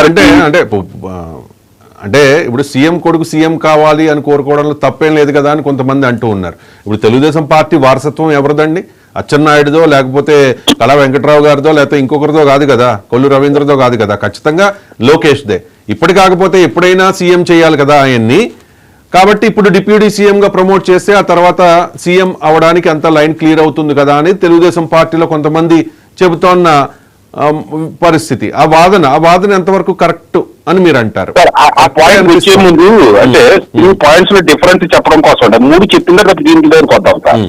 అంటే అంటే ఇప్పుడు సీఎం కొడుకు సీఎం కావాలి అని కోరుకోవడంలో తప్పేం లేదు కదా అని కొంతమంది అంటూ ఉన్నారు. ఇప్పుడు తెలుగుదేశం పార్టీ వారసత్వం ఎవరిదండి? అచ్చెన్నాయుడుదో, లేకపోతే కళా వెంకట్రావు గారిదో, లేకపోతే ఇంకొకరిదో కాదు కదా, కొల్లు రవీంద్రదో కాదు కదా, ఖచ్చితంగా లోకేష్దే. ఇప్పటి కాకపోతే ఎప్పుడైనా సీఎం చేయాలి కదా ఆయన్ని. కాబట్టి ఇప్పుడు డిప్యూటీ సీఎంగా ప్రమోట్ చేస్తే ఆ తర్వాత సీఎం అవడానికి అంత లైన్ క్లియర్ అవుతుంది కదా అని తెలుగుదేశం పార్టీలో కొంతమంది చెబుతోన్న పరిస్థితి. ఆ వాదన ఎంతవరకు కరెక్ట్ అని మీరు అంటారు? ఆ పాయింట్ వచ్చే ముందు అంటే 3 పాయింట్స్ లో డిఫరెన్స్ చెప్పడం కోసం 3 చెప్పిందా దీనికి దగ్గరకు వద్దాం sir.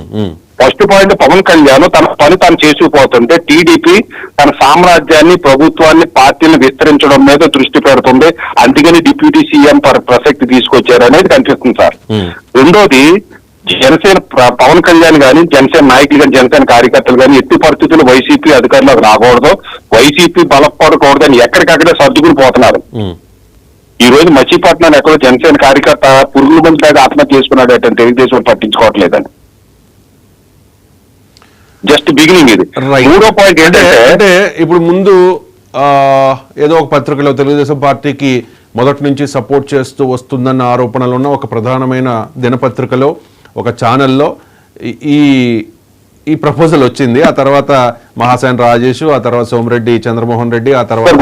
First point, Pawan Kalyan తన పని తాను చేసుకుపోతుంటే టీడీపీ తన సామ్రాజ్యాన్ని, ప్రభుత్వాన్ని, పార్టీని విస్తరించడం మీద దృష్టి పెడుతుంది, అందుకని డిప్యూటీ సీఎం ప్రసక్తి తీసుకొచ్చారు అనేది కనిపిస్తుంది సార్. రెండోది, జనసేన పవన్ కళ్యాణ్ గాని, జనసేన నాయకులు కానీ, జనసేన కార్యకర్తలు కానీ ఎట్టి పరిస్థితుల్లో వైసీపీ అధికారులకు రాకూడదు, వైసీపీ బలపడకూడదు అని ఎక్కడికక్కడే సర్దుకుని పోతున్నారు. ఈ రోజు మచిలీపట్నం ఎక్కడో జనసేన కార్యకర్త పురుగుల మంది దాకా ఆత్మహత్య చేసుకున్నాడు అంటే తెలుగుదేశం పట్టించుకోవట్లేదని. జస్ట్ బిగినింగ్ ఇది. మూడో పాయింట్ ఏంటంటే ఇప్పుడు ముందు ఏదో ఒక పత్రికలో తెలుగుదేశం పార్టీకి మొదటి నుంచి సపోర్ట్ చేస్తూ వస్తుందన్న ఆరోపణలు ఉన్న ఒక ప్రధానమైన దినపత్రికలో, ఒక ఛానల్లో ఈ ప్రపోజల్ వచ్చింది. ఆ తర్వాత మహాసేన్ రాజేష్, ఆ తర్వాత సోమిరెడ్డి చంద్రమోహన్ రెడ్డి, ఆ తర్వాత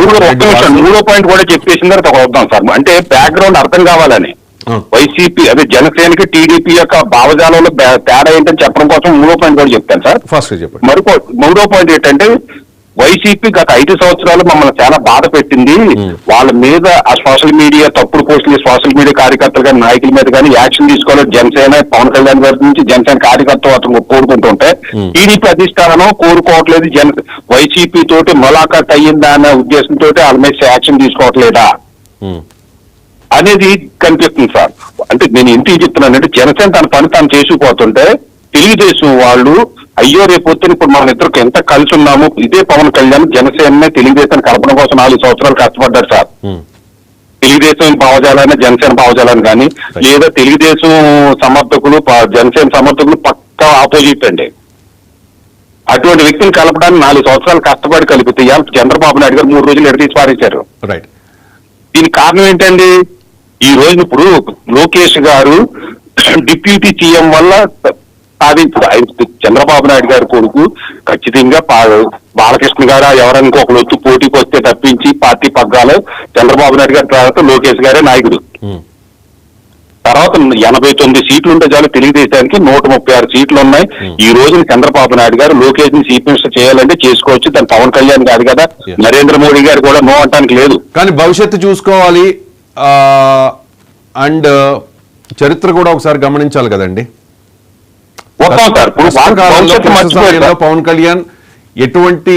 మూడో పాయింట్ కూడా చెప్పేసిన తర్వాత వద్దాం సార్. అంటే బ్యాక్గ్రౌండ్ అర్థం కావాలని వైసీపీ అదే జనసేనకి టీడీపీ యొక్క భావజాలంలో తేడా ఏంటని చెప్పడం కోసం మూడో పాయింట్ కూడా చెప్తాను సార్. ఫస్ట్ చెప్పండి. మూడో పాయింట్ ఏంటంటే వైసీపీ గత 5 సంవత్సరాలు మమ్మల్ని చాలా బాధ పెట్టింది, వాళ్ళ మీద ఆ సోషల్ మీడియా తప్పుడు పోస్టులు, సోషల్ మీడియా కార్యకర్తలు కానీ నాయకుల మీద కానీ యాక్షన్ తీసుకోవాలి. జనసేన పవన్ కళ్యాణ్ గారి నుంచి జనసేన కార్యకర్తలు అతను కోరుకుంటుంటే టీడీపీ అధిష్టానం కోరుకోవట్లేదు, వైసీపీ తోటి ములాఖాత్ అయ్యిందా అనే ఉద్దేశంతో వాళ్ళ మీద యాక్షన్ తీసుకోవట్లేదా అనేది కనిపిస్తుంది సార్. అంటే నేను ఎందుకు చెప్తున్నానంటే జనసేన తన పని తాను చేసుకుపోతుంటే తెలుగుదేశం వాళ్ళు అయ్యో రేపు వస్తే ఇప్పుడు మన ఇద్దరికి ఎంత కలిసి ఉన్నాము, ఇదే పవన్ కళ్యాణ్ జనసేన తెలుగుదేశం కల్పన కోసం 4 సంవత్సరాలు కష్టపడ్డారు సార్. తెలుగుదేశం భావజాలాన్ని, జనసేన భావజాలాన్ని కానీ, లేదా తెలుగుదేశం సమర్థకులు జనసేన సమర్థకులు పక్కా ఆపోజిట్ అండి. అటువంటి వ్యక్తిని కలపడానికి 4 సంవత్సరాలు కష్టపడి కలిపితే చంద్రబాబు నాయుడు గారు 3 రోజులు ఎడతీసి పారించారు. దీనికి కారణం ఏంటండి? ఈ రోజు ఇప్పుడు లోకేష్ గారు డిప్యూటీ సీఎం వల్ల చంద్రబాబు నాయుడు గారి కొడుకు ఖచ్చితంగా బాలకృష్ణ గారు ఎవరైనా ఇంకొకరు వచ్చి పోటీకి వస్తే తప్పించి పార్టీ పగ్గాలు చంద్రబాబు నాయుడు గారి తర్వాత లోకేష్ గారే నాయకుడు. తర్వాత 89 సీట్లు ఉంటే చాలు తెలుగుదేశానికి, 136 సీట్లు ఉన్నాయి. ఈ రోజున చంద్రబాబు నాయుడు గారు లోకేష్ ని చీఫ్ మినిస్టర్ చేయాలంటే చేసుకోవచ్చు. దాని పవన్ కళ్యాణ్ కాదు కదా, నరేంద్ర మోడీ గారు కూడా నో అంటానికి లేదు. కానీ భవిష్యత్తు చూసుకోవాలి అండ్ చరిత్ర కూడా ఒకసారి గమనించాలి కదండి. పవన్ కళ్యాణ్ ఎటువంటి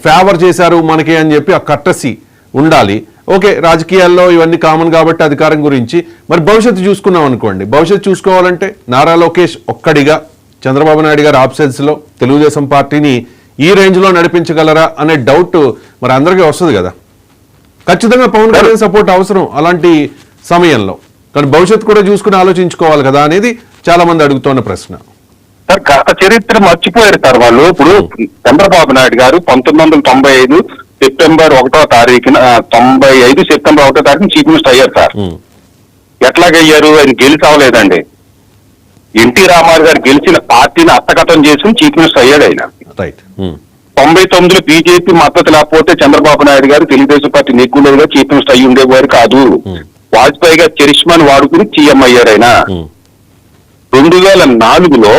ఫేవర్ చేశారు మనకి అని చెప్పి ఆ కట్టసి ఉండాలి. ఓకే, రాజకీయాల్లో ఇవన్నీ కామన్ కాబట్టి అధికారం గురించి. మరి భవిష్యత్తు చూసుకున్నాం అనుకోండి, భవిష్యత్తు చూసుకోవాలంటే నారా లోకేష్ ఒక్కడిగా చంద్రబాబు నాయుడు గారి ఆబ్సెన్స్ లో తెలుగుదేశం పార్టీని ఈ రేంజ్ లో నడిపించగలరా అనే డౌట్ మరి అందరికీ వస్తుంది కదా. ఖచ్చితంగా పవన్ కళ్యాణ్ సపోర్ట్ అవసరం అలాంటి సమయంలో. కానీ భవిష్యత్తు కూడా చూసుకుని ఆలోచించుకోవాలి కదా అనేది చాలా మంది అడుగుతున్న ప్రశ్న. సార్ గత చరిత్ర మర్చిపోయారు సార్ వాళ్ళు. ఇప్పుడు చంద్రబాబు నాయుడు గారు 1995 సెప్టెంబర్ 1వ తారీఖున 95 సెప్టెంబర్ 1వ తారీఖున చీఫ్ మినిస్టర్ అయ్యారు సార్. ఎట్లాగయ్యారు? ఆయన గెలిచి అవ్వలేదండి. ఎన్టీ రామారావు గారు గెలిచిన పార్టీని హస్తగతం చేసుకుని చీఫ్ మినిస్టర్ అయ్యాడు ఆయన. 99లో బీజేపీ మద్దతు లేకపోతే చంద్రబాబు నాయుడు గారు తెలుగుదేశం పార్టీ నెగ్గులేదుగా చీఫ్ మినిస్టర్ అయ్యి ఉండేవారు కాదు. వాజ్పేయి గారు చరిష్మాని వాడుకుని సీఎం అయ్యారు ఆయన. 2004లో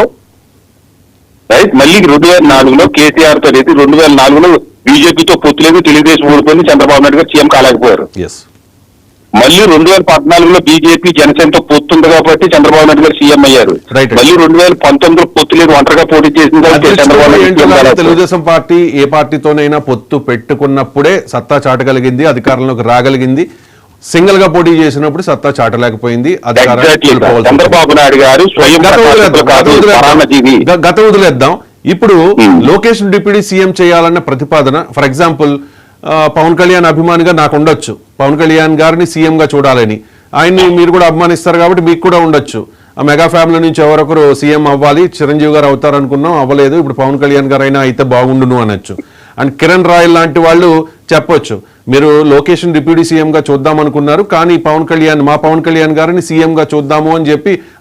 మళ్ళీ 2004లో కేసీఆర్ తో అయితే 2004లో బీజేపీతో పొత్తులేదు, తెలుగుదేశం ఓడిపోయింది, చంద్రబాబు నాయుడు గారు సీఎం కాలేకపోయారు. మళ్ళీ 2014లో బీజేపీ జనసేనతో పొత్తుంది కాబట్టి చంద్రబాబు నాయుడు గారు సీఎం అయ్యారు. మళ్ళీ 2019లో పొత్తు లేదు, ఒంటరిగా పోటీ చేసింది కాబట్టి చంద్రబాబు నాయుడు. తెలుగుదేశం పార్టీ ఏ పార్టీతోనైనా పొత్తు పెట్టుకున్నప్పుడే సత్తా చాటగలిగింది, అధికారంలోకి రాగలిగింది. సింగిల్ గా పోటీ చేసినప్పుడు సత్తా చాటలేకపోయింది. చంద్రబాబు నాయుడు గారు గత వదిలేద్దాం. ఇప్పుడు లోకేష్ డిప్యూటీ సీఎం చేయాలన్న ప్రతిపాదన, ఫర్ ఎగ్జాంపుల్ పవన్ కళ్యాణ్ అభిమానిగా నాకు ఉండొచ్చు, పవన్ కళ్యాణ్ గారిని సీఎం గా చూడాలని. ఆయన్ని మీరు కూడా అభిమానిస్తారు కాబట్టి మీకు కూడా ఉండొచ్చు. ఆ మెగా ఫ్యామిలీ నుంచి ఎవరొకరు సీఎం అవ్వాలి, చిరంజీవి గారు అవుతారనుకున్నాం, అవ్వలేదు, ఇప్పుడు పవన్ కళ్యాణ్ గారు అయినా అయితే బాగుండును అనొచ్చు. అండ్ కిరణ్ రాయల్ లాంటి వాళ్ళు చెప్పొచ్చు మీరు లోకేష్ డిప్యూటీ సీఎం గా చూద్దాం అనుకున్నారు, కానీ మా పవన్ కళ్యాణ్ గారిని సీఎం గా చూద్దాము అని చెప్పి